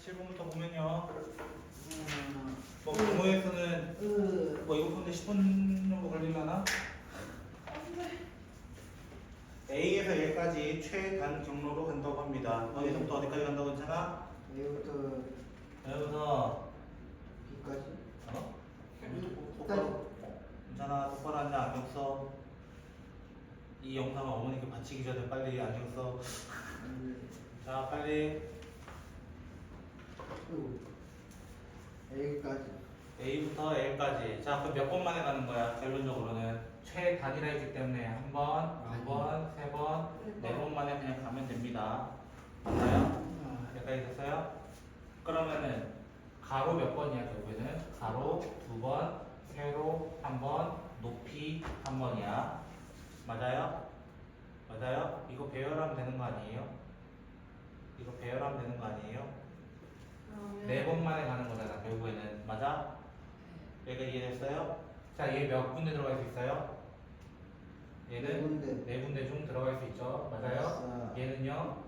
7번부터 보면요. 뭐 공모에서는 뭐 이거 푸는데 10분 정도 걸리려나? A에서 A까지 최단 경로로 간다고 합니다. 어디서부터 어디까지 간다고 했잖아? A부터 여기서 B까지. 어? 똑바로 괜찮아. 똑바로 앉아. 안경 써. 이 영상을 어머니께 바치기 전에 빨리 안경 써. 자, 빨리 A까지. A부터 L까지. 자, 그럼 몇 번 만에 가는 거야? 결론적으로는 최단이라기 때문에 한 번, 두 번, 세 번, 네 번 만에 그냥 가면 됩니다. 맞나요? 여기까지 됐어요? 그러면은 가로 몇 번이야? 결국에는 가로 두 번, 세로 한 번, 높이 한 번이야. 맞아요? 맞아요? 이거 배열하면 되는 거 아니에요? 이거 배열하면 되는 거 아니에요? 네 번 만에 가는 거잖아, 결국에는. 맞아? 얘가 이해됐어요? 자, 얘 몇 군데 들어갈 수 있어요? 얘는 네 군데 중 들어갈 수 있죠. 맞아요? 얘는요?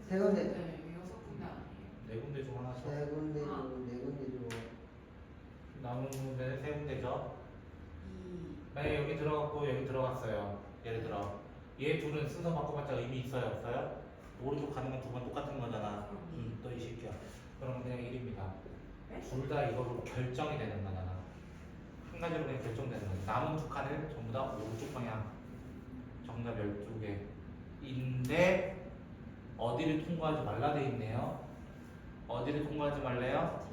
세 군데. 네, 6군데 아니에요? 네 군데 중 하나죠. 세 군데로 네 군데로. 남은 군데는 세 군데죠. 2. 만약에 여기 들어갔고 여기 들어갔어요. 예를 들어 얘 둘은 순서 바꿔봤자 의미 있어요? 없어요? 오른쪽 가는 건 두 번 똑같은 거잖아. 또 이 새끼야. 그럼 그냥 1입니다. 둘 다 이거로 결정이 되는 거잖아. 한 가지로 그냥 결정되는 거지. 남은 두 칸을 전부 다 오른쪽 방향 정답 12개인데 어디를 통과하지 말라 돼 있네요. 어디를 통과하지 말래요?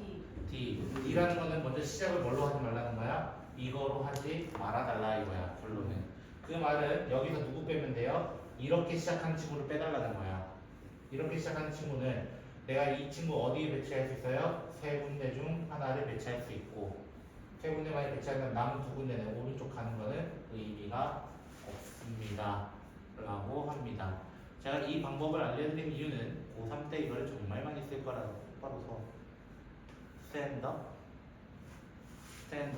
T. D라는 거는 먼저 시작을 뭘로 하지 말라는 거야? 이거로 하지 말아달라 이거야. 결론은. 그 말은 여기서 누구 빼면 돼요? 이렇게 시작한 친구를 빼달라는 거야. 이렇게 시작한 친구는 내가 이 친구 어디에 배치할 수 있어요? 세 군데 중 하나를 배치할 수 있고 세 군데만에 배치하면 남은 두 군데는 오른쪽 가는 거는 의미가 없습니다 라고 합니다. 제가 이 방법을 알려드린 이유는 고3 때 이걸 정말 많이 쓸 거라서 똑바로 서 스탠더 쌤.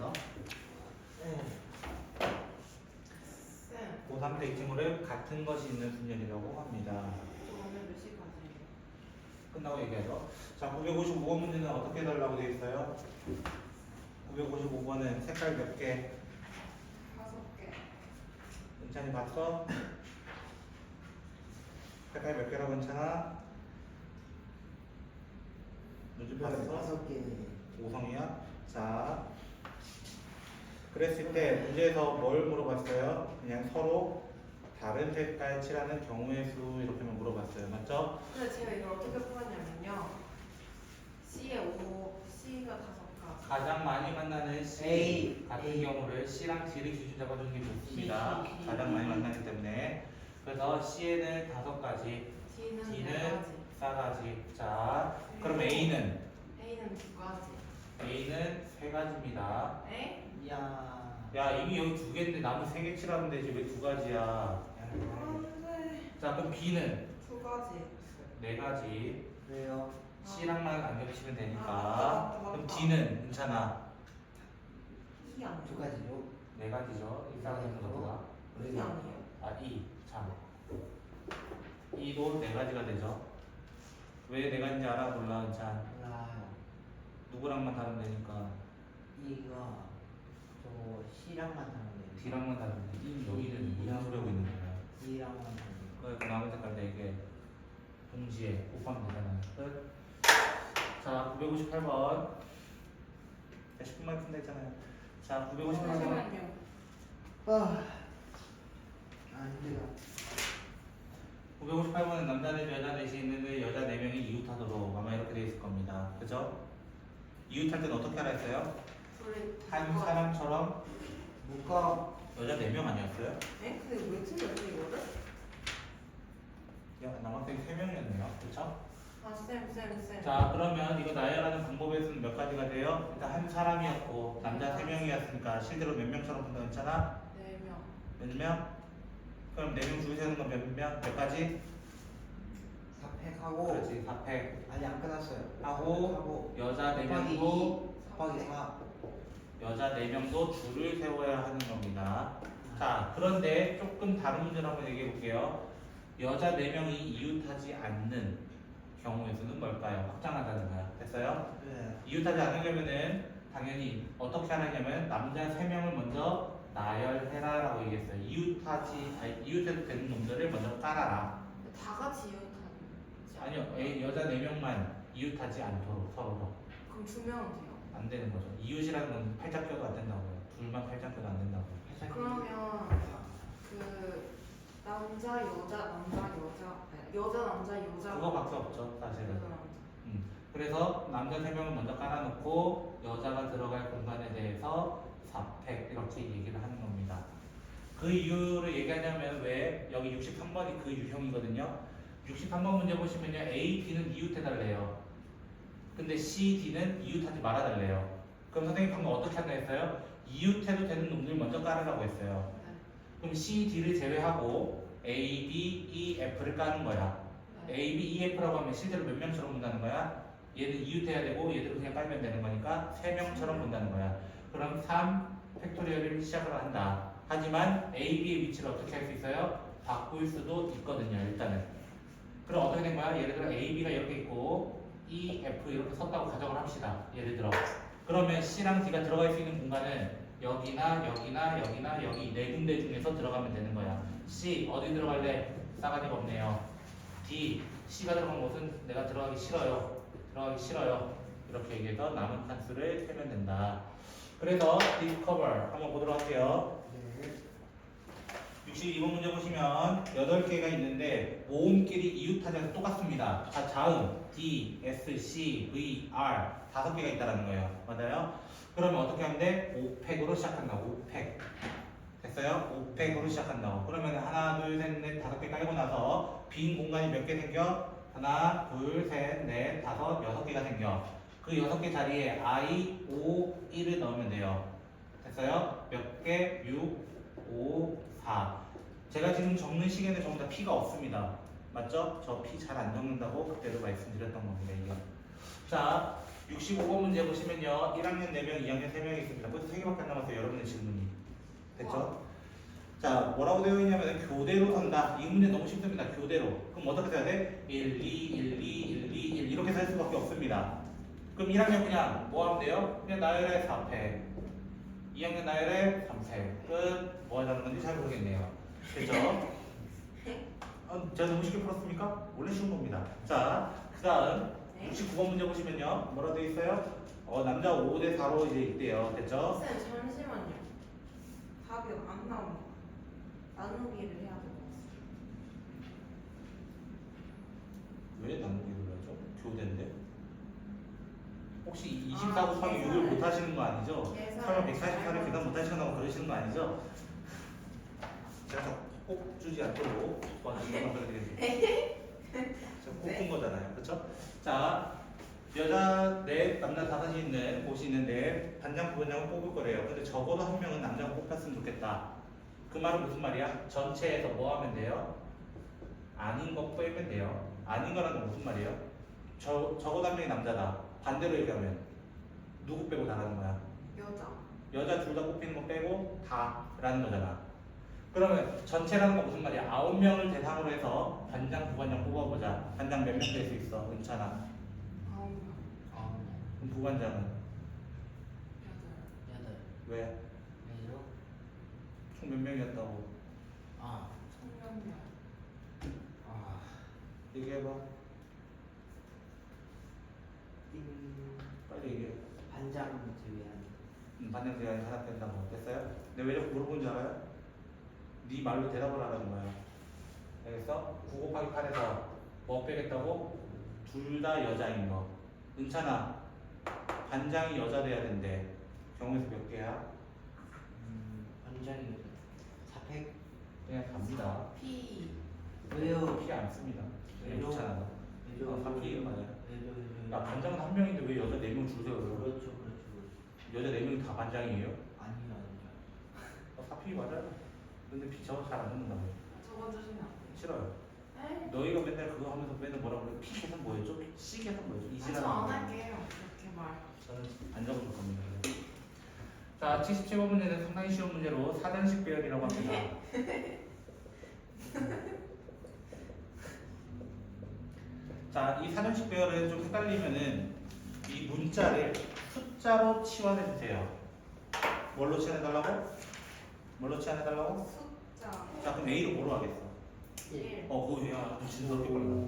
고3 때 이 친구를 같은 것이 있는 순열이라고 합니다. 오늘 몇 시까지예요? 끝나고 얘기하죠. 자, 955번 문제는 어떻게 해달라고 되어 있어요? 955번은 색깔 몇 개? 5개. 은찬이 봤어? 색깔 몇 개라고 은찬아? 요즘 봤어? 5개. 5성이야? 자, 그랬을 때 문제에서 뭘 물어봤어요? 그냥 서로 다른 색깔 칠하는 경우의 수 이렇게만 물어봤어요. 맞죠? 근데 제가 이걸 어떻게 풀었냐면요. C에 5, C가 5가. 가장 많이 만나는 C A. 같은 A. 경우를 C랑 D를 기준 잡아주는 게 좋습니다. C, D. 가장 많이 만나기 때문에. 그래서 C에는 5가지, D는 D는 4가지. 4가지. 자, 그럼 A는? A는 2가지. A는 3가지입니다. 에? 야. 야, 이미 여기 2개인데 남은 3개 칠하면 되지 왜 2가지야? 안돼. 자, 그럼 B는? 2가지. 4가지. 왜요? C랑만 안 겹치면 되니까. 맞다. 그럼 D는 괜찮아. 2 아니에요? 두 가지요. 4가지죠. 이상한 거가. 2 아니에요? 아, 2. 참. 2도 4가지가 되죠. 왜 4가지인지 알아? 몰라, 은찬. 몰라요. 누구랑만 다르면 되니까. 이거 저 C랑만 하는 데. D랑만 다르면 돼. 여기는 무슨 소리 하고 있는 거야? D랑만 하는 데. 그 남은 색깔 4개. 동시에 곱하면 되잖아요. 끝. 자, 958번. 10분만 푼다 했잖아요. 자, 958번. 잠시만요. 안 돼요. 958번은 남자 넷 여자 넷이 있는데 여자 4명이 이웃하도록 아마 이렇게 돼 있을 겁니다. 그죠? 이웃할 때는 어떻게 하라 했어요? 둘이 한 사람처럼 묶어. 여자 4명 아니었어요? 에? 근데 왜 틀렸지 이거를? 야, 남학생 3명이었네요. 그쵸? 아, 쌤. 자, 그러면 이거 나열하는 방법에서는 몇 가지가 돼요? 일단 한 사람이었고 남자 3명이었으니까 실제로 몇 명처럼 본다고 했잖아? 4명. 몇 명? 그럼 4명 줄 세우는 건 몇 명? 몇 가지? 4팩하고. 그렇지, 4팩 아직 안 끝났어요. 하고 여자 4명도 곱하기 4. 여자 4명도 줄을 세워야 하는 겁니다. 자, 그런데 조금 다른 문제를 한번 얘기해 볼게요. 여자 4명이 이웃하지 않는 경우의 수는 뭘까요? 확장하자는 거야. 됐어요? 네. 이웃하지 않으려면은 당연히 어떻게 하느냐면 남자 3명을 먼저 나열해라라고 얘기했어요. 이웃해도 되는 놈들을 먼저 깔아라. 다 같이 이웃하지. 아니요, 여자 4명만 이웃하지 않도록 서로 그럼 2명은 돼요. 안 되는 거죠. 이웃이라는 건 팔짱 껴도 안 된다고요. 둘만 팔짱 껴도 안 된다고요. 그러면 그 남자 여자 남자 여자 아니, 여자 남자 여자 그거밖에 없죠, 사실은. 여자 남자. 그래서 남자 3명을 먼저 깔아놓고 여자가 들어갈 공간에 대해서 4팩 이렇게 얘기를 하는 겁니다. 그 이유를 얘기하냐면 왜 여기 63번이 그 유형이거든요. 63번 문제 보시면요, A, D는 이웃해달래요. 근데 C, D는 이웃하지 말아달래요. 그럼 선생님 방금 어떻게 한다 했어요? 이웃해도 되는 놈들 먼저 깔으라고 했어요. 네. 그럼 C, D를 제외하고 A, B, E, F를 까는 거야. 네. A, B, E, F라고 하면 실제로 몇 명처럼 본다는 거야? 얘는 이웃해야 되고 얘들은 그냥 깔면 되는 거니까 3명처럼 본다는 거야. 그럼 3 팩토리얼을 시작을 한다. 하지만 A, B의 위치를 어떻게 할 수 있어요? 바꿀 수도 있거든요. 일단은. 그럼 어떻게 된 거야? 예를 들어 A, B가 이렇게 있고 E, F 이렇게 섰다고 가정을 합시다. 예를 들어. 그러면 C랑 D가 들어갈 수 있는 공간은 여기나 여기나 여기나 여기 네 군데 중에서 들어가면 되는 거야. C 어디 들어갈래? 싸가지가 없네요. D C가 들어간 곳은 내가 들어가기 싫어요. 들어가기 싫어요. 이렇게 얘기해서 남은 칸수를 세면 된다. 그래서 discover 한번 보도록 할게요. 네. 62번 문제 보시면 8개가 있는데 모음끼리 이웃하자는 똑같습니다. 다 자음 D, S, C, V, R 5개가 있다는 거예요. 맞아요? 그러면 어떻게 하면 돼? 5팩으로 시작한다고. 5팩. 됐어요? 5팩으로 시작한다고. 그러면 하나, 둘, 셋, 넷, 5개 깔고 나서 빈 공간이 몇 개 생겨? 하나, 둘, 셋, 넷, 다섯, 6개가 생겨. 그 6개 자리에 I, O, 1을 넣으면 돼요. 됐어요? 몇 개? 6, 5, 4. 제가 지금 적는 시계는 전부 다 P가 없습니다. 맞죠? 저 P 잘 안 적는다고 그때도 말씀드렸던 겁니다. 이게. 자, 65번 문제 보시면요. 1학년 4명, 2학년 3명이 있습니다. 벌써 3개밖에 안 남았어요. 여러분의 질문이. 됐죠? 자, 뭐라고 되어 있냐면 교대로 선다. 이 문제 너무 쉽습니다. 교대로. 그럼 어떻게 써야 돼? 1, 2, 1, 2, 1, 2, 1 이렇게 살 수밖에 없습니다. 그럼 1학년 그냥 뭐 하면 돼요? 그냥 나열해 4패. 2학년 나열해 3패. 끝. 뭐 하자는 건지 잘 모르겠네요. 됐죠? 제가 너무 쉽게 풀었습니까? 원래 쉬운 겁니다. 자, 그 다음 69번 문제 보시면요. 뭐라 되어 있어요? 남자 5대 4로 이제 있대요. 됐죠? 쌤 잠시만요. 답이 안 나옵니다. 나누기를 해야 될 것 같아요. 왜 나누기를 하죠? 교대인데? 혹시 24 곱하기 6을 못 하시는 거 아니죠? 계산. 설마 144를 계산 못 하시거나 그러시는 거 아니죠? 제가 꼭 주지 않도록 도와주시면 드리겠습니다. 제가 꼭 준 거잖아요. 그렇죠? 자, 여자 4, 남자 5이 있는 곳이 있는데 반장, 부반장을 뽑을 거래요. 근데 적어도 한 명은 남자가 뽑혔으면 좋겠다. 그 말은 무슨 말이야? 전체에서 뭐 하면 돼요? 아닌 거 빼면 돼요. 아닌 거라는 건 무슨 말이에요? 적어도 한 명이 남자다. 반대로 얘기하면 누구 빼고 다라는 거야? 여자. 여자 둘 다 뽑히는 거 빼고 다라는 거잖아. 그러면 전체라는 건 무슨 말이야? 9명을 대상으로 해서 반장, 부반장 뽑아보자. 반장 몇 명 될 수 있어? 은찬아. 9명. 그럼 부반장은? 8. 8. 왜? 왜요? 총 몇 명이었다고? 아. 청년들. 아. 얘기해봐. 띵. 빨리 얘기해. 반장 제외한. 반장 제한이 하나 된다고. 됐어요? 근데 왜 자꾸 물어보는 줄 알아요? 네 말로 대답을 하라는 거야. 알겠어? 9 곱하기 8에서 뭐 빼겠다고? 둘 다 여자인 거. 은찬아, 반장이 여자 돼야 된대. 경우에서 몇 개야? 반장이 4팩. 그냥 갑니다. P. 왜요? 피 안 씁니다. 왜요? 그렇잖아. 왜요? 4피 맞아요. 왜요? 야, 반장은 한 명인데 왜 여자 4명 줄 세워요? 그렇죠. 여자 4명이 다 반장이에요? 아니요. 4피 맞아요. 근데 피 저거 잘 안 듣는다고. 적어주시면 안 돼요. 싫어요. 에? 너희가 맨날 그거 하면서 맨날 뭐라고 그래? 피 계산 뭐였죠? C 계산 뭐였죠? 이지라는 저안 거. 할게요. 이렇게 말. 저는 안 적어줄 겁니다. 자, 77번 문제는 상당히 쉬운 문제로 사전식 배열이라고 합니다. 자, 이 사전식 배열은 좀 헷갈리면은 이 문자를 숫자로 치환해 주세요. 뭘로 치환해달라고? 뭘로 치환해달라고? 숫자 자, 그럼 A로 뭐로 하겠어? 1 그거야. 진짜 그렇게 빨라.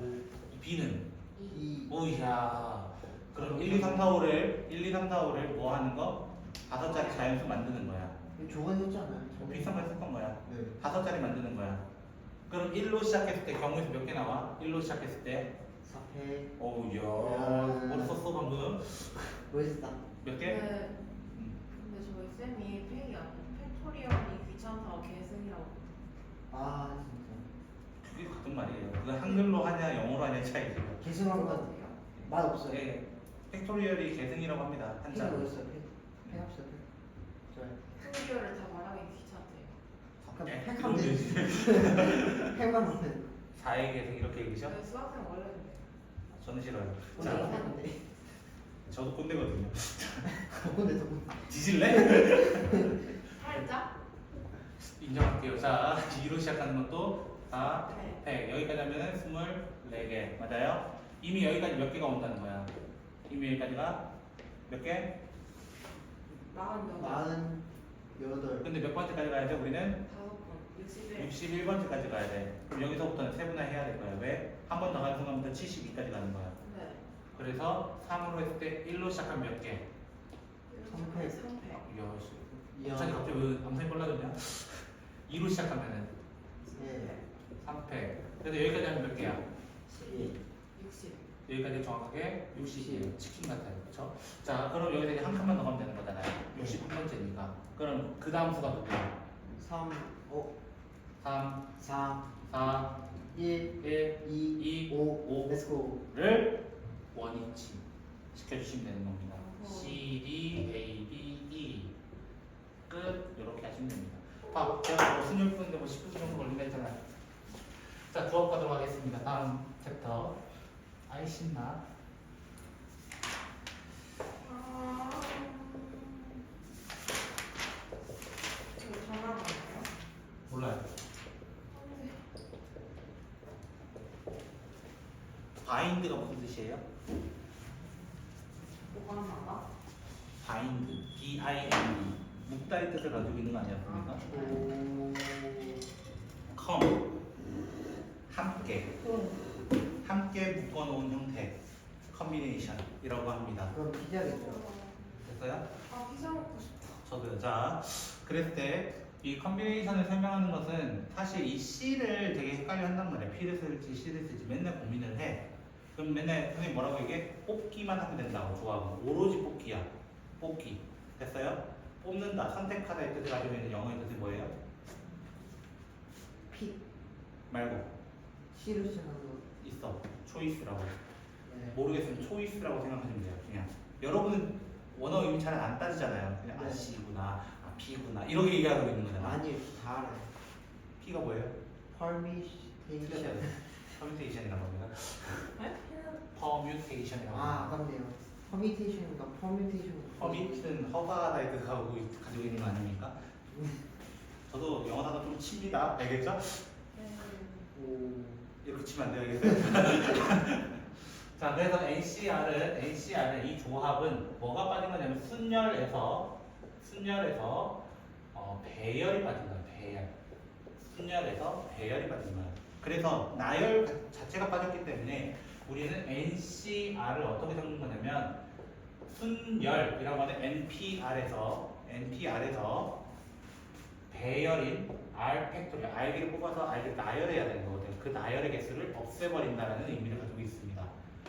B는? 2 오이야. 그럼 1, 2, 3, 4, 5를 1, 2, 3, 4, 5를 뭐 하는 거? 5자리 자연수 만드는 거야. 이거 저번했잖아요. 뭐 비슷한 거 했었던 거야. 네. 5자리 만드는 거야. 그럼 1로 시작했을 때 경우에서 몇 개 나와? 1로 시작했을 때 4패. 오우야. 야. 뭘 썼어 방금? 멋있다. 몇 개? 근데 저희 쌤이 팩토리얼이 귀찮다고 계승이라고 아 진짜. 그게 같은 말이에요. 그건 한글로 하냐 영어로 하냐 차이죠. 계승한 건 맛없어요. 네. 팩토리얼이 계승이라고 합니다. 팩이 한자로. 뭐였어요? 팩 합시다. 팩. 좋아요. 팩토리얼을 다 말하기 귀찮대요. 그럼 그런 팩하면 되지. 게 팩만 하면. 4의 계승 이렇게 읽으셔? 저희 수학생 원래 그래요. 저는 싫어요. 자, 자, 하는데. 저도 꼰대거든요. 덕분에 덕분. 뒤질래? 살짝 인정할게요. 자, 2로 시작하는 것도 다 네. 100. 여기까지 하면은 24개. 맞아요? 이미 여기까지 몇 개가 온다는 거야? 이미 여기까지가 몇 개? 48 48. 근데 몇 번째까지 가야 돼? 우리는 5번 61 61번째까지 가야 돼. 그럼 여기서부터는 세분화해야 될 거야. 왜? 한 번 더 가는 순간부터 72까지 가는 거야. 네. 그래서 3으로 했을 때 1로 시작하면 몇 개? 3패. 3패 이야, 이야. 갑자기 왜 암산이 빨라졌냐? 2로 시작하면은 예. 3패. 그래서 여기까지 하면 몇 개야? 12. 60 여기까지 정확하게 60이에요. 치킨 같아요. 그렇죠? 자, 그럼 여기서 이제 한 칸만 더 가면 되는 거잖아요. 61번째니까. 그럼 그 다음 수가 누구야? 3, 5, 3, 4, 4, 1, 1, 2, 2, 5. Let's go. 를 원위치 시켜주시면 되는 겁니다. 어허. C, D, A, B, E 끝 이렇게 하시면 됩니다. 봐, 제가 뭐 순열 푸는데 뭐 10분 정도 걸린다 했잖아요. 자, 부업 가도록 하겠습니다. 다음 챕터. 아이 신나. 저희 전화 받나요? 몰라요. 바인드가 무슨 뜻이에요? 뭐가 나가? 바인드, B-I-N-D. 묶다의 뜻을 가지고 있는 거 아니었습니까? 오. come, 함께 묶어놓은 형태, 컨비네이션이라고 합니다. 그럼 피자겠죠. 됐어요? 아 피자 먹고 싶다. 저도요. 자, 그랬을 때 이 컨비네이션을 설명하는 것은 사실 이 C를 되게 헷갈려 한단 말이야. P를 쓸지 C를 쓸지 맨날 고민을 해. 그럼 맨날 선생님 뭐라고 얘기해? 뽑기만 하면 된다고 조합은. 오로지 뽑기야. 뽑기. 됐어요? 뽑는다, 선택하다의 뜻을 가지고 있는 영어의 뜻이 뭐예요? 피. 말고 C로 시작하는 거. 있어. 초이스라고. 네. 모르겠으면 초이스라고 생각하시면 돼요. 그냥 여러분은 원어 의미 잘 안 따지잖아요. 그냥 아 네. C구나, 아 P구나 이렇게 얘기하고 있는 거잖아. 아니, 다 알아요. P가 뭐예요? Permutation. 퍼뮤테이션이라고 합니다. 네? 퍼뮤테이션이라고 아, 합니다. 아깝네요. Permutation인가 Permutation. 퍼밋은 허가하다의 뜻하고 가지고 있는 거 아닙니까? 저도 영어 단어 좀 칩니다. 알겠죠? 오. 이렇게 치면 안 돼요. 알겠어요? 자, 그래서 NCR은 이 조합은 뭐가 빠진 거냐면 순열에서 배열이 빠진 거예요. 배열. 순열에서 배열이 빠진 거예요. 그래서 나열 자체가 빠졌기 때문에 우리는 NCR을 어떻게 적는 거냐면 순열이라고 하는 NPR에서 배열인 R 팩토리얼, R기를 뽑아서 R기를 나열해야 되는 거거든요. 그 나열의 개수를 없애버린다는 의미를 가지고 있습니다.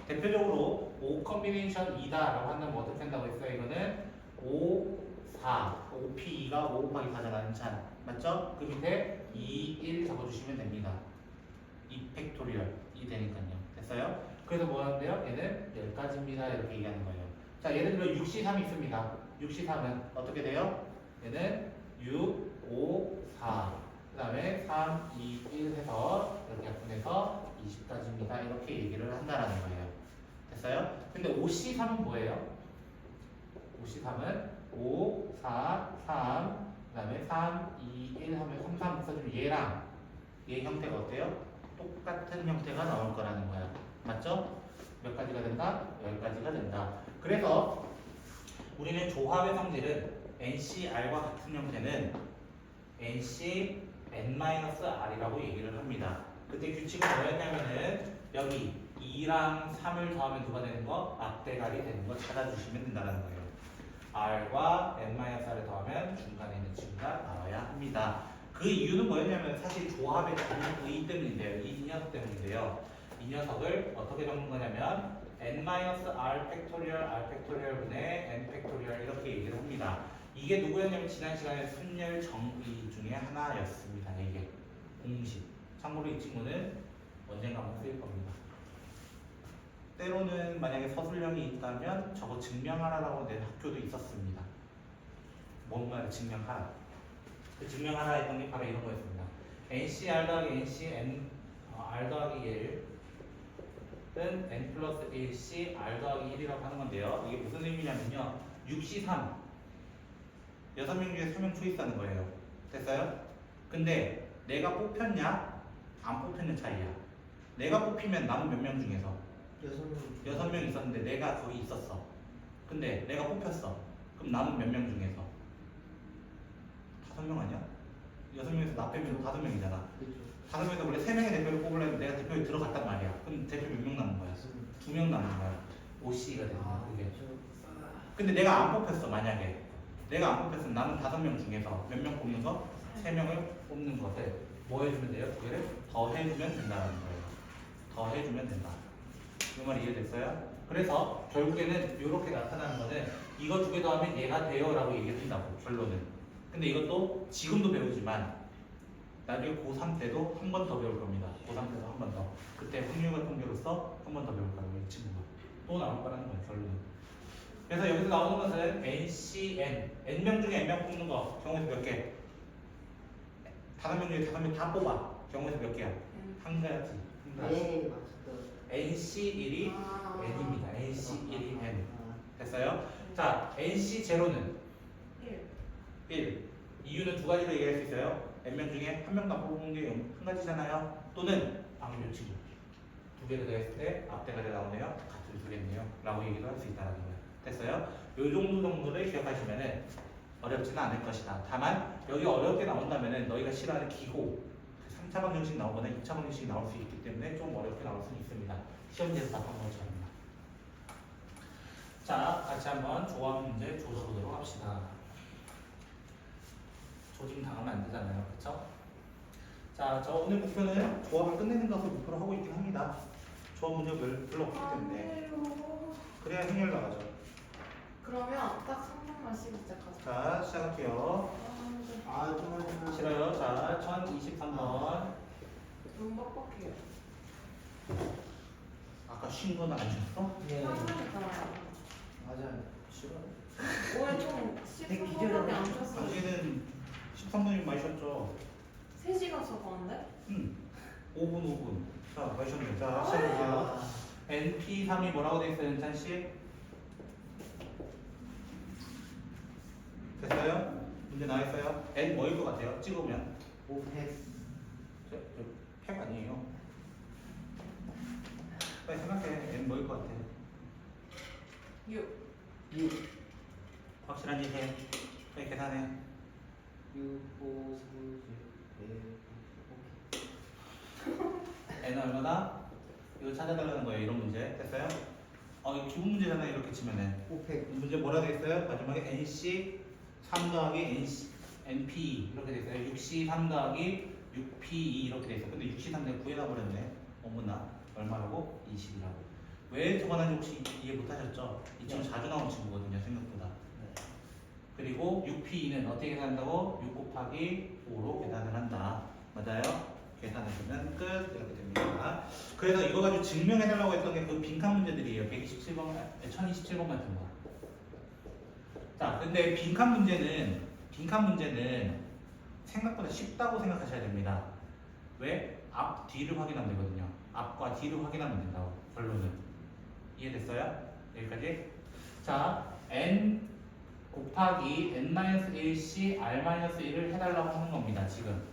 대표적으로 O 컨비네이션 2다 라고 한다면 어떻게 한다고 했어요? 이거는 5, 4, OP2가 5 곱하기 4잖아요. 참 맞죠? 그 밑에 2, 1 적어주시면 됩니다. 2 팩토리얼이 되니까요. 됐어요? 그래서 뭐 하는데요? 얘는 10가지입니다. 이렇게 얘기하는 거예요. 자, 예를 들어 6C3이 있습니다. 6C3은 어떻게 돼요? 얘는 6, 5, 4. 그 다음에 3, 2, 1 해서 이렇게 약분해서 20가지입니다. 이렇게 얘기를 한다라는 거예요. 됐어요? 근데 5C3은 뭐예요? 5C3은 5, 4, 3, 그 다음에 3, 2, 1 하면 3, 3 써주면 얘랑 얘 형태가 어때요? 똑같은 형태가 나올 거라는 거야. 맞죠? 몇 가지가 된다? 10가지가 된다. 그래서 우리는 조합의 성질은 NCR과 같은 형태는 NC N-R이라고 얘기를 합니다. 그때 규칙은 뭐였냐면은 여기 2랑 3을 더하면 누가 되는 거? 앞대갈이 되는 거 찾아주시면 된다는 거예요. R과 N-R을 더하면 중간에 있는 친구가 나와야 합니다. 그 이유는 뭐였냐면 사실 조합의 이 때문인데요. 이 녀석 때문인데요. 이 녀석을 어떻게 적는 거냐면 N-R 팩토리얼 R 팩토리얼분의 N 팩토리얼 이렇게 얘기를 합니다. 이게 누구였냐면 지난 시간에 순열 정의 중에 하나였습니다. 이게 공식. 참고로 이 친구는 언젠가 한번 쓰일 겁니다. 때로는 만약에 서술형이 있다면 저거 증명하라라고 낸 학교도 있었습니다. 뭔가를 증명하라. 그 증명하라 했던 게 바로 이런 거였습니다. NCR 더하기 NC N R 더하기 1은 N 플러스 1C R 더하기 1이라고 하는 건데요. 이게 무슨 의미냐면요. 6C 3 6명 중에 3명 초이스하는 거예요. 됐어요? 근데 내가 뽑혔냐 안 뽑혔냐 차이야. 내가 뽑히면 남은 몇 명 중에서 6명 있었는데 내가 거기 있었어. 근데 내가 뽑혔어. 그럼 남은 몇 명 중에서 5명 아니야? 6명에서 나 빼면 5명이잖아. 5명에서 원래 3명의 대표를 뽑으려면 내가 대표에 들어갔단 말이야. 그럼 대표 몇 명 남은 거야? 2명 남은 거야. OC가 되는 거야. 그게. 근데 내가 안 뽑혔어. 만약에 내가 안 뽑혔으면 남은 5명 중에서 몇 명 뽑는 거? 3명을 뽑는 것을 뭐 해주면 돼요? 두 개를 더 해주면 된다는 거예요. 더 해주면 된다. 이 말 이해됐어요? 그래서 결국에는 이렇게 나타나는 거는 이거 두 개 더하면 얘가 돼요 라고 얘기한다고 결론은. 근데 이것도 지금도 배우지만 나중에 고3 때도 한 번 더 배울 겁니다. 고3 때도 한 번 더. 그때 확률과 통계로서 한 번 더 배울 거라고 이 친구가 또 나올 거라는 거예요 결론은. 그래서 여기서 나오는 것은 NCN N명 중에 N명 뽑는 거 경우에서 몇 개? 5명 중에 5명 다 뽑아. 경우에서 몇 개야? 한 가지. NC1이 N입니다. NC1이 N. 됐어요? 자, NC0는 1. 이유는 두 가지로 얘기할 수 있어요. N명 중에 한 명도 안 뽑은 게 한 가지잖아요. 또는 방금 친구. 두 개를 더했을 때 앞대가리 나오네요. 같은 수겠네요. 라고 얘기도 할 수 있다는 거예요. 됐어요? 요 정도를 기억하시면은 어렵지는 않을 것이다. 다만 여기 어렵게 나온다면은 너희가 싫어하는 기호 3차 방정식 나오거나 2차 방정식이 나올 수 있기 때문에 좀 어렵게 나올 수 있습니다. 시험지에서 답한 것처럼요. 자, 같이 한번 조합 문제 조져보도록 합시다. 조짐 당하면 안 되잖아요. 그렇죠? 자, 저 오늘 목표는 조합을 끝내는 것을 목표로 하고 있긴 합니다. 조합 문제를 별로 없기 때문에 그래야 행렬 나가죠. 그러면 딱 3분만 시작하자. 자, 시작할게요. 싫어요. 자, 1023번. 너무 빡빡해요. 아까 쉰 거는 안 쉬었어? 네. 3분이잖아요. 맞아요. 싫어. 오늘 좀 되게 13분밖에 안 쳤어요. 당신은 13분이면 많이 쉬었죠? 3시간 쳤었는데? 5분. 자, 많이 쉬었네. 자, 시작할게요. NP3이 뭐라고 돼 있어요, 연찬씨? 됐어요? 문제 나와있어요? N 뭐일 것 같아요? 찍으면 5팩. 팩 아니에요. 빨리 생각해. N 뭐일 것 같아? 6. 6. 확실한 일 해. 빨리 계산해. 6, 5, 3, 6, 오케이. N은 얼마다? 이거 찾아달라는 거예요. 이런 문제. 됐어요? 이거 기본 문제잖아요. 이렇게 치면은. 5팩. 문제 뭐라 돼 있어요? 마지막에 NC 3 더하기 NC, NP 이렇게 돼 있어요. 6C 3 더하기 6PE 이렇게 돼 있어요. 근데 6C 3 내가 구해놔 버렸네. 어머나. 얼마라고? 20이라고. 왜 적어놨는지 혹시 이해 못하셨죠? 이 친구 자주 나오는 친구거든요. 생각보다. 그리고 6PE는 어떻게 계산한다고? 6 곱하기 5로 계산을 한다. 맞아요? 계산해주면 끝. 이렇게 됩니다. 그래서 이거 가지고 증명해달라고 했던 게 그 빈칸 문제들이에요. 127번, 1027번 같은 거. 자, 근데 빈칸 문제는 생각보다 쉽다고 생각하셔야 됩니다. 왜? 앞, 뒤를 확인하면 되거든요. 앞과 뒤를 확인하면 된다고. 결론은. 이해됐어요? 여기까지? 자, n 곱하기 n-1c r-1을 해달라고 하는 겁니다. 지금.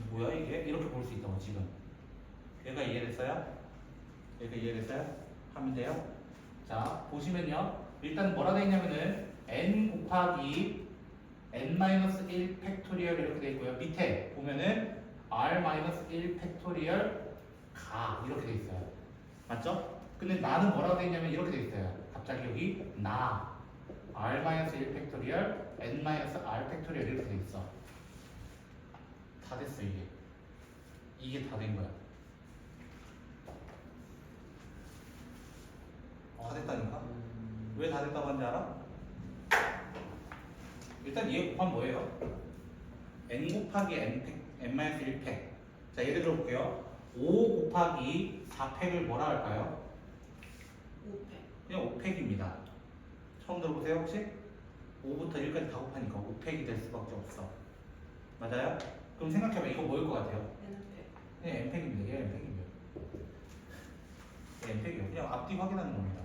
뭐야 이게? 이렇게 볼 수 있다고 지금. 얘가 이해됐어요? 이렇게 이해됐어요? 하면 돼요. 자, 보시면요. 일단 뭐라 돼 있냐면은 n 곱하기 n-1 팩토리얼 이렇게 돼 있고요. 밑에 보면은 r-1 팩토리얼 가 이렇게 돼 있어요. 맞죠? 근데 나는 뭐라고 돼 있냐면 이렇게 돼 있어요. 갑자기 여기 나 r-1 팩토리얼 n-r 팩토리얼 이렇게 돼 있어. 다 됐어 이게. 이게 다 된 거야. 다 됐다니까? 왜 다 됐다고 하는지 알아? 일단 얘 곱하면 뭐예요? n 곱하기 n-1 팩. 자, 예를 들어 볼게요. 5 곱하기 4팩을 뭐라 할까요? 5팩. 그냥 5팩입니다. 처음 들어보세요 혹시? 5부터 1까지 다 곱하니까 5팩이 될 수밖에 없어. 맞아요? 그럼 생각해봐. 이거 뭐일 것 같아요? N팩. 그냥 n팩입니다. 얘 n팩이에요. 얘 n팩이에요. 그냥 앞뒤 확인하는 겁니다.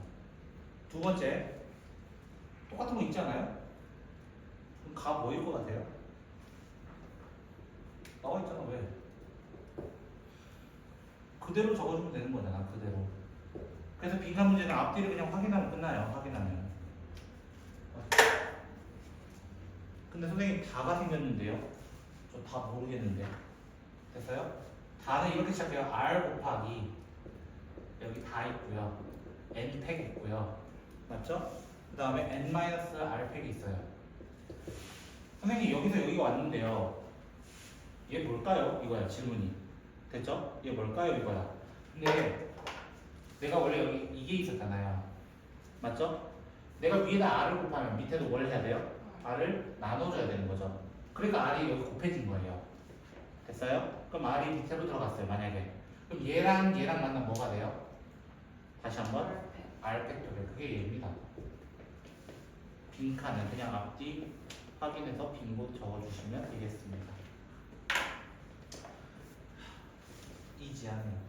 두 번째, 똑같은 거 있지 않아요? 그럼 가 뭐일 것 같아요? 나와 있잖아. 왜? 그대로 적어주면 되는 거잖아. 그대로. 그래서 빈칸 문제는 앞뒤를 그냥 확인하면 끝나요. 확인하면. 근데 선생님 다가 생겼는데요. 저 다 모르겠는데. 됐어요? 다는 이렇게 시작해요. r 곱하기 여기 다 있고요. n 팩 있고요. 맞죠? 그 다음에 n-r 팩이 있어요. 선생님 여기서 여기가 왔는데요. 얘 뭘까요? 이거야 질문이. 됐죠? 얘 뭘까요? 이거야. 근데 내가 원래 여기 이게 있었잖아요. 맞죠? 내가 위에다 r을 곱하면 밑에도 뭘 해야 돼요? r을 나눠줘야 되는 거죠. 그러니까 r이 여기 곱해진 거예요. 됐어요? 그럼 r이 밑으로 들어갔어요. 만약에. 그럼 얘랑 얘랑 만나면 뭐가 돼요? 다시 한번 R팩. r 팩토리얼. 그게 얘입니다. 빈칸은 그냥 앞뒤 확인해서 빈 곳 적어주시면 되겠습니다. 이지하네요.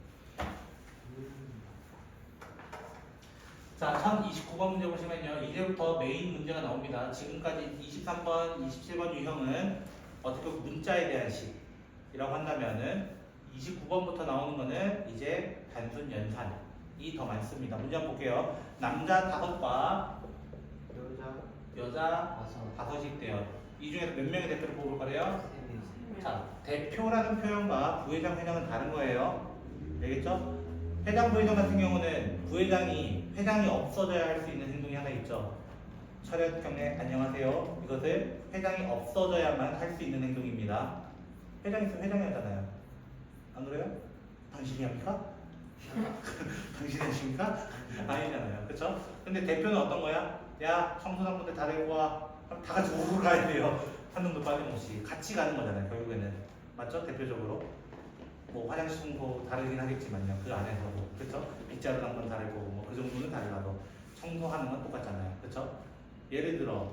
자, 1029번 문제 보시면요. 이제부터 메인 문제가 나옵니다. 지금까지 23번, 27번 유형은 어떻게 문자에 대한 식이라고 한다면은 29번부터 나오는 거는 이제 단순 연산이 더 많습니다. 문제 한번 볼게요. 남자 5과 여자 5이 있대요. 이 중에서 몇 명의 대표를 뽑을 거래요? 자, 대표라는 표현과 부회장, 회장은 다른 거예요. 알겠죠? 회장, 부회장 같은 경우는 부회장이 회장이 없어져야 할 수 있는 행동이 하나 있죠. 철현 경례 안녕하세요. 이것을 회장이 없어져야만 할 수 있는 행동입니다. 회장이 있으면 회장이 하잖아요. 안 그래요? 당신이 합니까? 당신이 하십니까? 아니잖아요. 그쵸? 근데 대표는 어떤 거야? 야, 청소년분들 다 데리고 와. 그럼 다 같이 오고 가야 돼요. 한 놈도 빠짐없이. 같이 가는 거잖아요. 결국에는. 맞죠? 대표적으로. 뭐 화장실 청소 다르긴 하겠지만요. 그 안에서도. 그쵸? 빗자루 낭만 다를 거고 뭐 그 정도는 달라도 청소하는 건 똑같잖아요. 그쵸? 예를 들어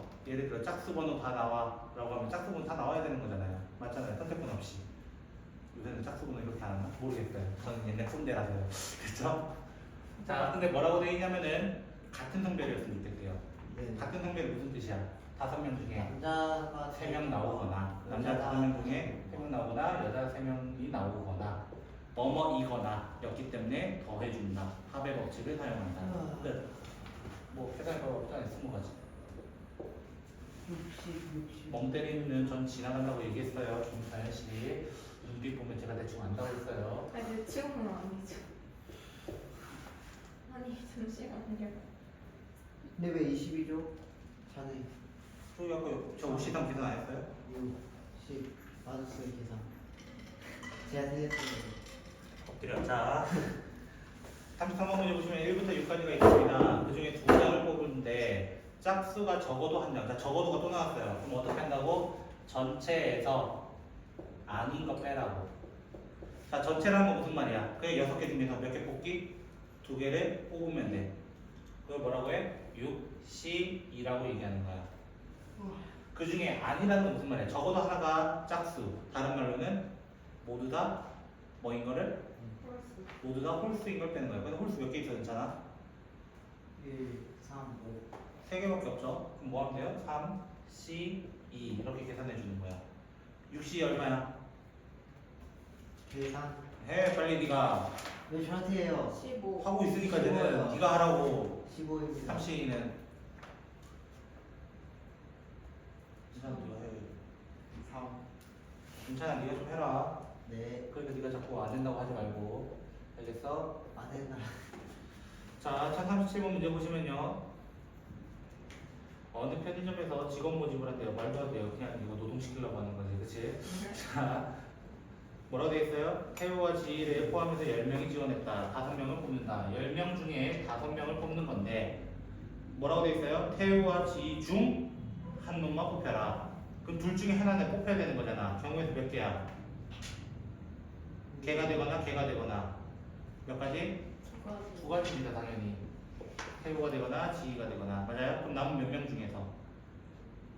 짝수 번호 다 나와 라고 하면 짝수 번호 다 나와야 되는 거잖아요. 맞잖아요. 선택권 없이. 요새는 짝수 번호 이렇게 안 하나? 모르겠어요. 저는 옛날 꼰대라서요. 그쵸? 자, 근데 뭐라고 되어 있냐면은 같은 성별이었으면 좋겠대요. 같은 성별이 무슨 뜻이야? 5명 중에 남자가 3명 나오거나 남자 5명 중에 3명 나오거나 여자 3명이 나오거나 뭐뭐이거나 였기 때문에 더해준다. 합의 법칙을 사용한다. 끝. 뭐 계산의 법 없잖아요. 20가지. 60 멍 때리는 전 지나간다고 얘기했어요. 김사연 씨. 눈빛 보면 제가 대충 안다고 했어요. 아니 내 친구는 아니죠. 아니 잠시만요. 근데 왜 20이죠? 자네 저기 아까 저 50당 계산 안 했어요? 60 맞았어요 계산 제가 틀렸어요. 엎드려. 자, 33번 문제 보시면 1부터 6까지가 있습니다. 그 중에 2장을 뽑는데 짝수가 적어도 한 장. 자, 적어도가 또 나왔어요. 그럼 어떻게 한다고? 전체에서 아닌 거 빼라고. 자, 전체라는 건 무슨 말이야? 그냥 6개 중에서 몇 개 뽑기? 2개를 뽑으면 돼. 그걸 뭐라고 해? 6, C, 2라고 얘기하는 거야. 그 중에 아니라는 건 무슨 말이야? 적어도 하나가 짝수. 다른 말로는 모두 다 뭐인 거를? 모두 다 홀수인 걸 빼는 거예요. 근데 홀수 몇 개 있어야 괜찮아? 1 3 5 3개밖에 없죠? 그럼 뭐 하면 돼요? 3, C, 2 이렇게 계산해 주는 거야. 6C 얼마야? 계산 해 빨리 네가 왜 저한테 해요? 15. 하고 있으니까 쉬워요. 쟤는 네가 하라고. 15입니다. 삼시는 괜찮아 네가 해. 3. 괜찮아 네가 좀 해라. 네. 그러니까 네가 자꾸 안 된다고 하지 말고. 알겠어? 안 했나? 자 1037번 문제 보시면요. 어느 편의점에서 직원 모집을 한대요. 말도 안 돼요. 그냥 이거 노동시키려고 하는 거지, 그치? 자, 뭐라고 돼 있어요? 태우와 지희를 포함해서 10명이 지원했다. 5명을 뽑는다. 10명 중에 5명을 뽑는 건데 뭐라고 돼 있어요? 태우와 지희 중 한 놈만 뽑혀라. 그럼 둘 중에 하나는 뽑혀야 되는 거잖아. 경우에서 몇 개야? 개가 되거나 개가 되거나 몇 가지? 두 가지입니다, 당연히. 태우가 되거나 지희가 되거나 맞아요? 그럼 남은 몇 명 중에서?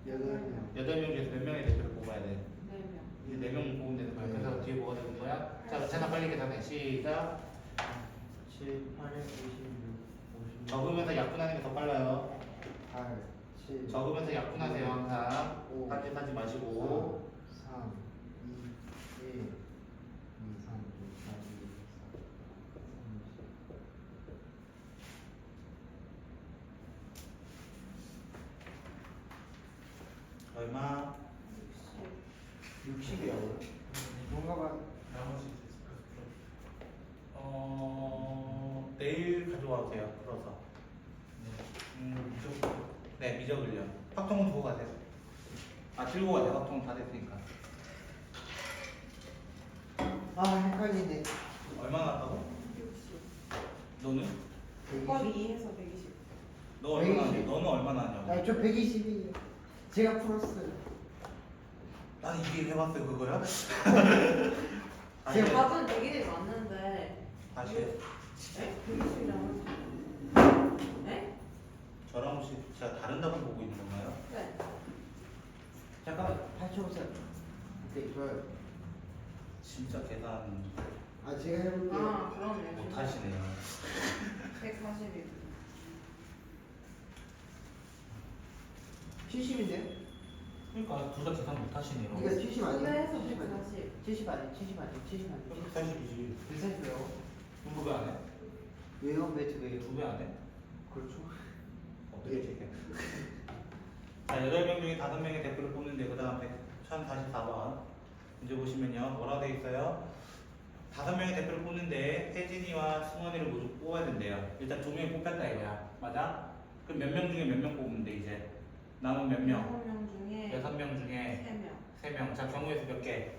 8명. 8명 중에서 몇 명의 대표를 뽑아야 돼? 4명. 이제 4명 뽑으면 되는 거야. 그래서 뒤에 뭐가 되는 거야? 자, 재나 빨리 계산해. 시작. 7, 8, 26, 56. 적으면서 약분하는 게 더 빨라요. 8, 7. 적으면서 약분하세요, 항상. 오. 딴짓하지 마시고. 3, 2, 1, 2, 3, 2, 4, 2, 3, 얼마? 60. 60이요? 뭔가 봐. 내일 가져와도 돼요. 풀어서. 네, 미적을요. 확통은 두고 가세요. 아, 들고 가세요. 확통은 다 됐으니까. 아, 헷갈리네. 얼마 나왔다고? 60. 너는? 오빠 2에서 120. 너 얼마 120. 나왔냐? 너는 얼마 나왔냐고? 아, 저 120이에요. 제가 풀었어요. 난 이게 해봤어요, 그거야? 다시 제가 해. 오빠는 120 맞는데. 다시 해. 에? 120이라고? 에? 저랑 혹시 제가 다른 답을 보고 있는 건가요? 네. 잠깐만, 밝혀보세요. 오케이, 좋아요. 진짜 계산 아, 제가 해볼게요. 아, 그러네. 못하시네요. 140이. 70인데요? 그러니까 둘 다 계산 못하시네요. 이거 70 아니에요? 9에서 70 아니에요? 140. 70 아니에요? 70 아니에요? 70 아니에요? 140이지. 140이요? 두 배 안 해? 왜요? 왜 두 배요? 두 배 안 해? 그렇죠. 어떻게 check해? 자, 8명 중에 5명의 대표를 뽑는데 그 다음에 1044번 문제 보시면요. 뭐라고 돼 있어요? 5명의 대표를 뽑는데 혜진이와 승원이를 모두 뽑아야 된대요. 일단 2명이 뽑혔다 이거야. 맞아? 그럼 몇 명 중에 몇 명 뽑으면 돼 이제? 남은 몇 명? 6명 중에 6명 중에 3명. 3명. 자, 경우에서 몇 개?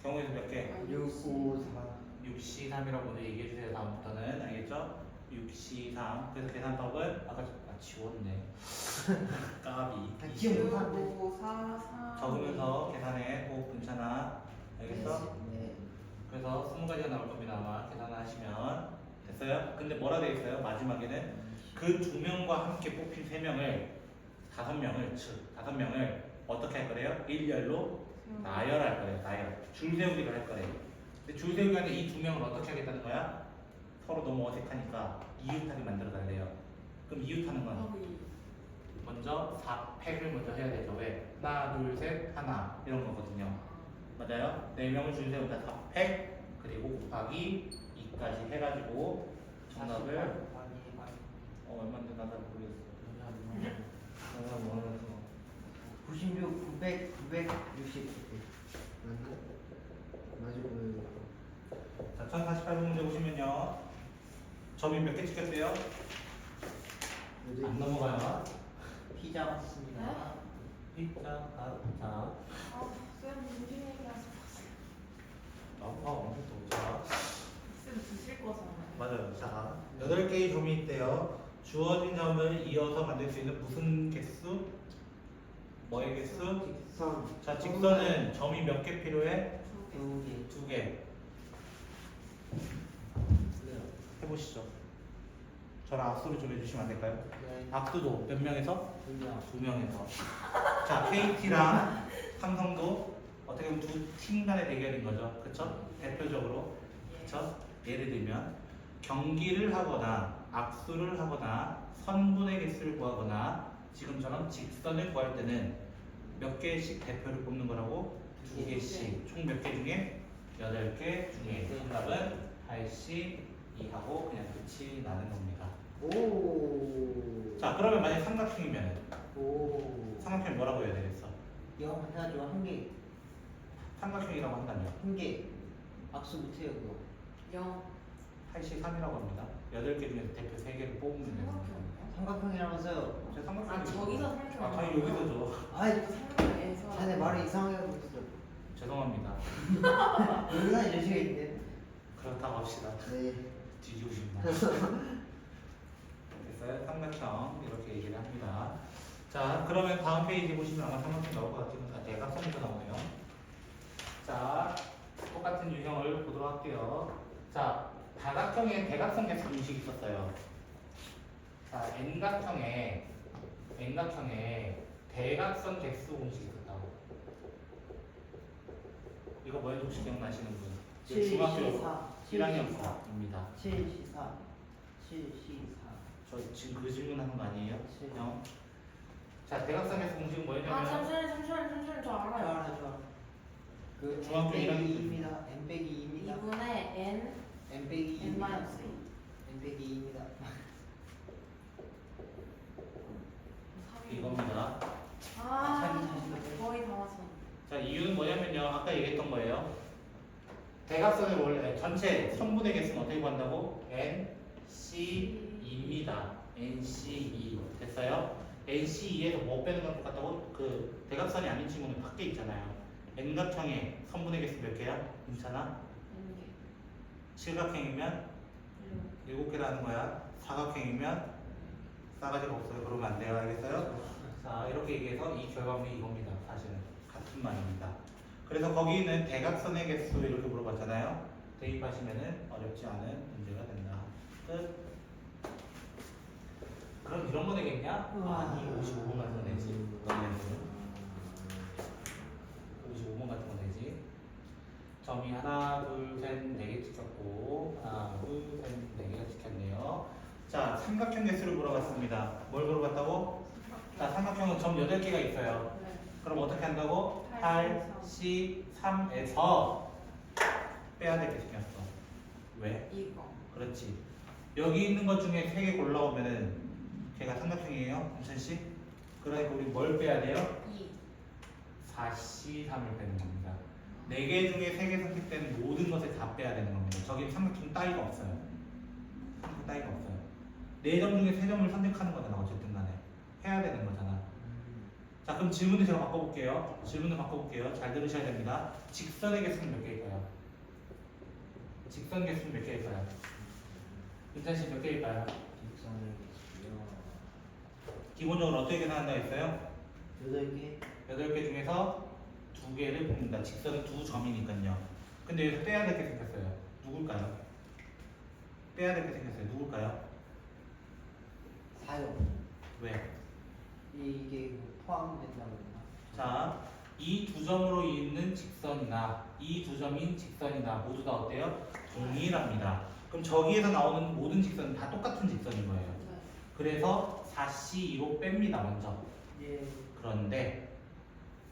경우에서 몇 개? 6, 5, 4. 6C3이라고 먼저 얘기해 주세요. 다음부터는 알겠죠? 6C3. 그래서 계산법은 아까 지웠네. 까비. 아, 기억 6, 못하는데. 5, 4, 3. 적으면서 계산해. 꼭 괜찮아. 알겠어? 네. 그래서 20가지가 나올 겁니다. 아마 계산하시면 됐어요? 근데 뭐라 돼 있어요? 마지막에는 그 2명과 함께 뽑힌 3명을 5명을 즉 5명을 어떻게 할 거래요? 일렬로 나열할 거래요. 나열. 줄 세우기를 할 거래요. 근데 줄 세우기 하는데 이 2명을 어떻게 하겠다는 거야? 서로 너무 어색하니까 이웃하게 만들어 달래요. 그럼 이웃하는 건 먼저 4팩을 먼저 해야 되죠. 왜? 하나, 둘, 셋, 하나 이런 거거든요. 맞아요? 4명을 줄 세운다. 4팩 그리고 곱하기 2까지 해가지고 정답을 얼마인데 나도 모르겠어. 내가 뭐라서 96, 900, 960. 맞나? 맞아요. 자, 1048번 문제 보시면요. 점이 몇 개 찍혔대요? 안 넘어가요. 피자 왔습니다. 피자, 자, 아, 쌤 무슨 얘기하세요? 나와 엄청 또 자. 쌤 드실 거잖아요. 맞아요. 자, 8개의 점이 있대요. 주어진 점을 이어서 만들 수 있는 무슨 개수? 뭐의 개수? 직선. 자, 직선은 점이 몇 개 필요해? 2개. 2개. 해보시죠. 저랑 악수를 좀 해주시면 안 될까요? 네. 악수도 몇 명에서? 2명. 2명에서. 자, KT랑 삼성도 어떻게 보면 두 팀 간의 대결인 거죠. 그쵸? 대표적으로. 그쵸? 예를 들면 경기를 하거나 악수를 하거나 선분의 개수를 구하거나 지금처럼 직선을 구할 때는 몇 개씩 대표를 뽑는 거라고? 2개씩. 총 몇 개 중에? 8개 중에 정답은 82하고 그냥 끝이 나는 겁니다. 오. 자, 그러면 만약 삼각형이면 오. 삼각형 뭐라고 해야 되겠어? 0 해야죠. 한 개. 삼각형이라고 한다면 한 개. 악수 못해요 그거. 0 83이라고 합니다. 8개 중에서 대표 3개를 뽑으면 되는 겁니다. 삼각형이라면서요. 제 삼각형이 아, 저기서 삼각형 아, 당연히 여기서죠. 아이, 삼각형에서 자네 말을 이상하게 하고 있어. 죄송합니다. 여기다 이러시가 있는데. 그렇다고 합시다. 네. 뒤지고 싶나. 됐어요? 삼각형 이렇게 얘기를 합니다. 자, 그러면 다음 페이지 보시면 아마 삼각형 나올 것 같지만 대각선도 나오네요. 자, 똑같은 유형을 보도록 할게요. 자, 다각형에 대각선 개수 공식이 있었어요. 자, N각형에 대각선 개수 공식이 있었다고. 이거 뭐였는지 혹시 기억나시는 분? 이거 중학교 1학년입니다. 7C4. 7C4. 저 지금 그 질문 하는 거 아니에요? 칠. 형. 자, 대각선에서 공식은 아, 뭐였냐면 잠시만요. 저 알아요. 좋아. 그 중학교 N 빼기 1학년 2입니다. N 빼기 2입니다. 2분의 N N 빼기 N 2입니다. 마이너스 N 빼기 2입니다. 이겁니다. 거의 다 왔어. 자, 이유는 뭐냐면요. 아까 얘기했던 거예요. 대각선을 원래 전체 선분의 개수는 어떻게 구한다고? NC2입니다. NC2 됐어요? NC2에서 뭐 빼는 건 똑같다고? 그 대각선이 아닌 친구는 밖에 있잖아요. N각형의 선분의 개수 몇 개야? 괜찮아? N개. 칠각형이면 7개라는 거야. 사각형이면 싸가지가 없어요. 그러면 안 돼요. 알겠어요? 자, 이렇게 얘기해서 이 결과물이 이겁니다. 사실은 같은 말입니다. 그래서 거기 있는 대각선의 개수 이렇게 물어봤잖아요. 대입하시면은 어렵지 않은 문제가 된다. 끝. 그럼 이런 거 되겠냐? 아니, 55번 같은 거 내지. 너네들은 55번 같은 거 내지. 점이 하나, 둘, 셋, 4개 찍혔고 하나, 둘, 셋, 4개가 찍혔네요. 자, 삼각형 개수를 물어봤습니다. 뭘 물어봤다고? 자, 삼각형은 점 8개가 있어요. 네. 그럼 어떻게 한다고? 8, 83에서 빼야 될 게 생겼어. 왜? 이거. 그렇지. 여기 있는 것 중에 3개 골라오면은 걔가 삼각형이에요. 은찬씨? 그러니까 우리 뭘 빼야 돼요? 2. 4C3을 빼는 겁니다. 4개 중에 3개 선택된 모든 것을 다 빼야 되는 겁니다. 저기 삼각형 따위가 없어요. 삼각형 따위가 없어요. 4점 중에 3점을 선택하는 거잖아. 어쨌든 간에. 해야 되는 거잖아. 자, 그럼 질문을 제가 바꿔볼게요. 질문을 바꿔볼게요. 잘 들으셔야 됩니다. 직선의 개수는 몇 개일까요? 직선 개수는 몇 개일까요? 윤찬씨 몇 개일까요? 직선을 개수요. 기본적으로 어떻게 계산한다 했어요? 8개. 8개 중에서 2개를 뽑는다. 직선은 2점이니까요. 근데 여기서 빼야 될 게 생겼어요. 누굴까요? 빼야 될 게 생겼어요. 누굴까요? 4요. 왜? 이게 포함된다고 했나? 자, 이 2점으로 있는 직선이나 이 2점인 직선이나 모두 다 어때요? 동일합니다. 그럼 저기에서 나오는 모든 직선은 다 똑같은 직선인 거예요. 네. 그래서 4C2로 뺍니다. 먼저. 예. 그런데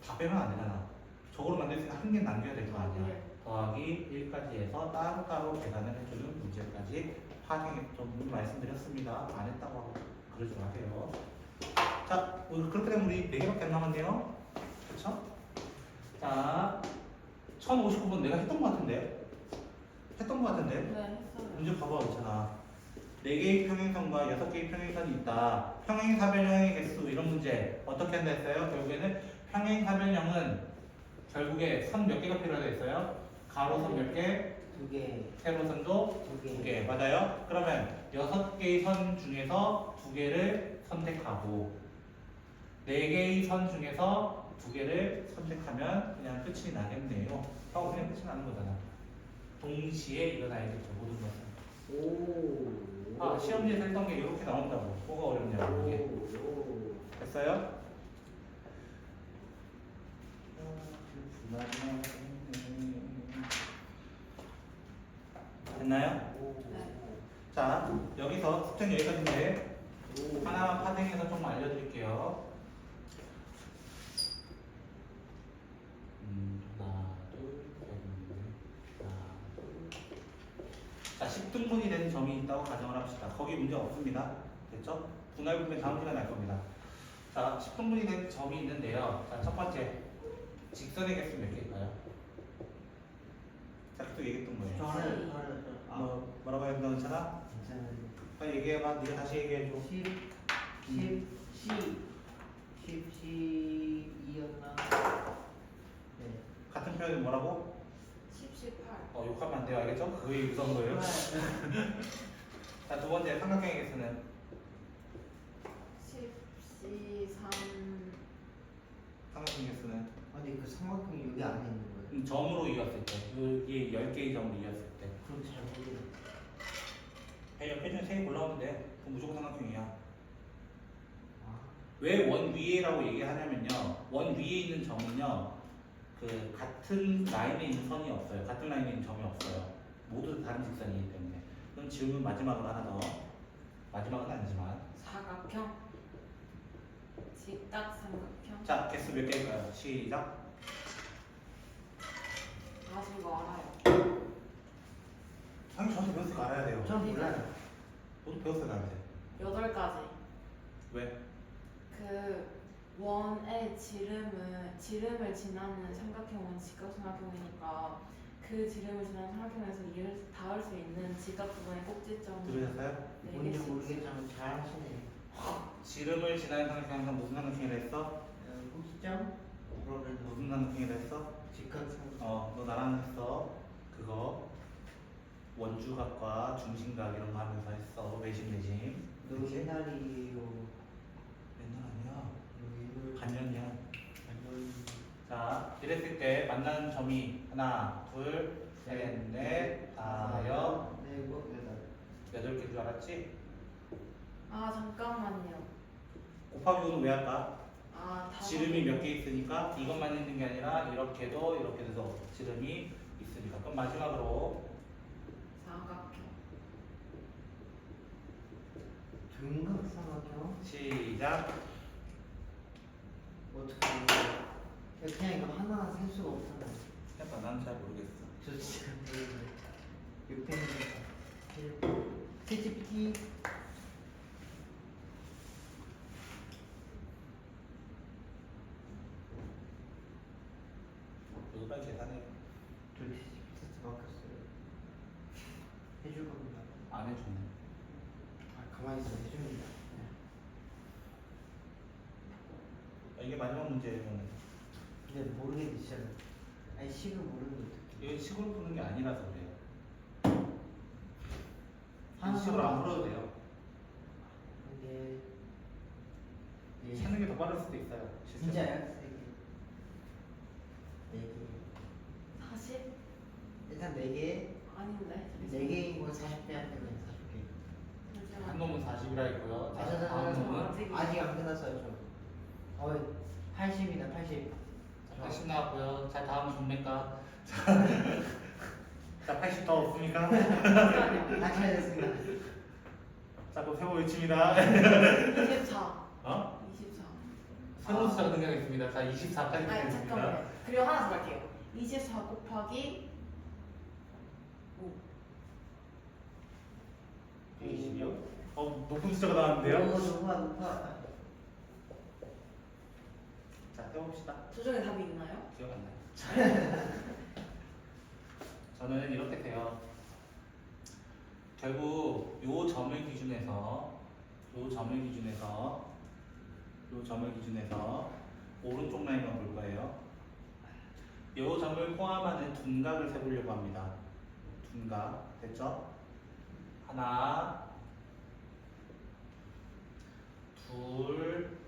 다 빼면 안 되잖아. 저거로 만들었으니까 한 개 남겨야 될 거 아니야. 네. 더하기 1까지 해서 따로따로 계산을 해주는 문제까지 파생해 좀 말씀드렸습니다. 안 했다고 하고 그러지 마세요. 자, 그렇게 되면 우리 4개밖에 안 남았네요. 그쵸? 자, 1059번 내가 했던 거 같은데? 했던 거 같은데? 네, 했어요. 문제 봐봐, 있잖아. 4개의 평행선과 6개의 평행선이 있다. 평행사변형의 개수 이런 문제 어떻게 한다 했어요? 결국에는 평행사변형은 결국에 선 몇 개가 필요하다 했어요? 가로선 몇 개? 2개. 세로선도 2개. 맞아요? 그러면 6개의 선 중에서 2개를 선택하고 4개의 선 중에서 2개를 선택하면 그냥 끝이 나겠네요. 하고 그냥 끝이 나는 거잖아. 동시에 일어나야겠죠, 모든 것은. 오. 아, 시험지에서 했던 게 이렇게 나온다고. 뭐가 어렵냐고, 이게. 오. 됐어요? 됐나요? 네. 자, 여기서 숙제는 여기까지인데 오. 하나만 파생해서 좀 알려드릴게요. 하나, 둘, 셋, 넷, 10등분이 되는 점이 있다고 가정을 합시다. 거기 문제 없습니다. 됐죠? 분할 분면 다음 시간에 할 겁니다. 자, 10등분이 된 점이 있는데요. 자, 첫 번째 직선의 개수 몇 개일까요? 자, 계속 얘기했던 거예요. 저는 뭐라고 해야 된다고 했잖아? 괜찮아요. 빨리 얘기해봐. 네가 다시 얘기해줘. 12였나? 네. 같은 표현은 뭐라고? 10, 18. 욕하면 안 돼요. 알겠죠? 그게 유사한 거예요. 자, 두 번째 삼각형의 개수는 10, 3. 삼각형 개수는 아니 그 삼각형이 여기 안에 있는 거예요? 점으로 이었을 때, 여기 10개의 점으로 이었을 때. 그럼 잘 모르겠어요. 옆에 중에 3개 골라오면 돼. 그럼 무조건 삼각형이야. 아, 왜 원 위에라고 얘기하냐면요. 원 위에 있는 점은요. 그 같은 라인에 있는 선이 없어요. 같은 라인에 있는 점이 없어요. 모두 다른 직선이기 때문에. 그럼 지우면 마지막으로 하나 더. 마지막은 아니지만. 사각형. 직각 삼각형. 자, 개수 몇 개일까요? 시작. 아직 이거 알아요. 당연히 저한테 배웠으니까 알아야 돼요. 전 몰라요. 모두 배웠어야 알아야 돼. 8가지. 왜? 그 원의 지름을 지나는 삼각형은 직각 삼각형이니까 그 지름을 지나는 삼각형에서 이를 닿을 수 있는 직각 부분의 꼭지점은 들으셨어요? 뭔지 모르겠지만 잘 하시네. 지름을 지나는 삼각형 항상 무슨 삼각형이라 했어? 꼭지점? 그러면 무슨 삼각형이라 했어? 직각삼. 너 나랑 했어. 그거 원주각과 중심각 이런 거 하면서 했어. 매심. 너 옛날이요. 맨날 아니야. 너 반년이야. 완전 자, 이랬을 때 만나는 점이 하나, 둘, 셋, 넷, 다섯, 네, 뭐, 8개인 줄 알았지? 아 잠깐만요. 곱하기 5는 왜 할까? 아 다섯 지름이 개. 몇 개 있으니까 이것만 있는 게 아니라 이렇게도 이렇게 돼서 지름이 있으니까. 그럼 마지막으로 사각형. 등각삼각형? 시작. 어떻게 그냥 이거 하나 살 수가 없잖아요. 해봐. 난 잘 모르겠어. 저 지금 600m CGP 이거 빨리 계산해. 저 CGP 테스트 바뀌었어요. 해줄 겁니다. 안 해주네. 아 가만히 있어 해줍니다. 이게 마지막 문제면 근데 모르겠는데 진짜 아니 식을 모르는 거 어떡해. 이거 식으로 푸는 게 아니라서 그래요. 식으로 안 풀어도 돼요. 근데 예. 찾는 게 더 빠를 수도 있어요. 실제로. 진짜요? 4개 40? 일단 4개 아닌데. 4개인 건 40개 합니다. 40개 한 놈은 40이라 했고요. 맞아 다음 놈은 아직 안 끝났어요 저. 80이다 80. 80 나왔고요. 자, 다음 존매가. 자, 80 더 없습니까? 잠시만요. 다 찾았습니다. 자, 그럼 세모 외칩니다. 24. 어? 24. 새로운 숫자가 등장했습니다. 자, 24까지 아니 등장했습니다. 잠깐만요. 그리고 하나 더 할게요. 24 곱하기 5. 20이요? 높은 숫자가 나왔는데요? 높아. 자, 세봅시다. 저 중에 답이 있나요? 기억 안 나요. 저는 이렇게 돼요. 결국 요 점을 기준해서 오른쪽 라인만 볼 거예요. 요 점을 포함하는 둔각을 세보려고 합니다. 둔각 됐죠? 하나, 둘,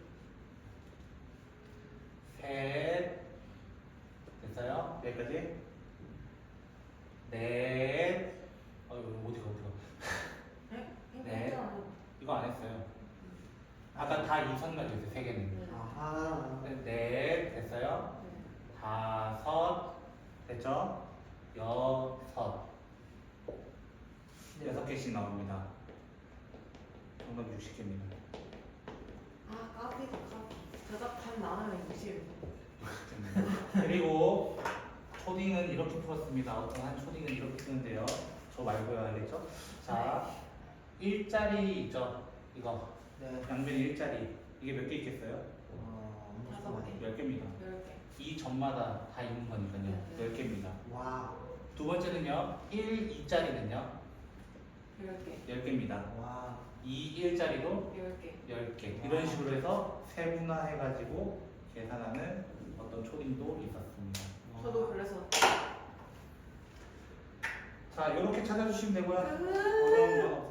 셋, 됐어요? 여기까지? 넷, 어디가. 네? 네. 이거 안 했어요. 아까 다 이선만 됐어요, 세 개는. 아하. 넷, 됐어요? 네. 다섯, 됐죠? 여섯. 6개씩 나옵니다. 정답 60개입니다. 아 까비다 까비. 대답한 나는 60. 그리고 초딩은 이렇게 풀었습니다. 어떤 한 초딩은 이렇게 쓰는데요. 저 말고요, 알겠죠? 자, 일자리 있죠? 이거 네. 양변의 일자리 이게 몇 개 있겠어요? 다섯 개. 10개입니다. 10개. 이 점마다 다 있는 거니까요. 네. 10개입니다. 와. 두 번째는요. 1, 2짜리는요. 10개. 10개입니다. 와. 2, 1짜리도 10개. 10개. 이런 식으로 해서 세분화해가지고 계산하는 어떤 초딩도 있었습니다. 저도 그래서 자, 이렇게 찾아주시면 되고요. 끝. 어려운 건 없어요.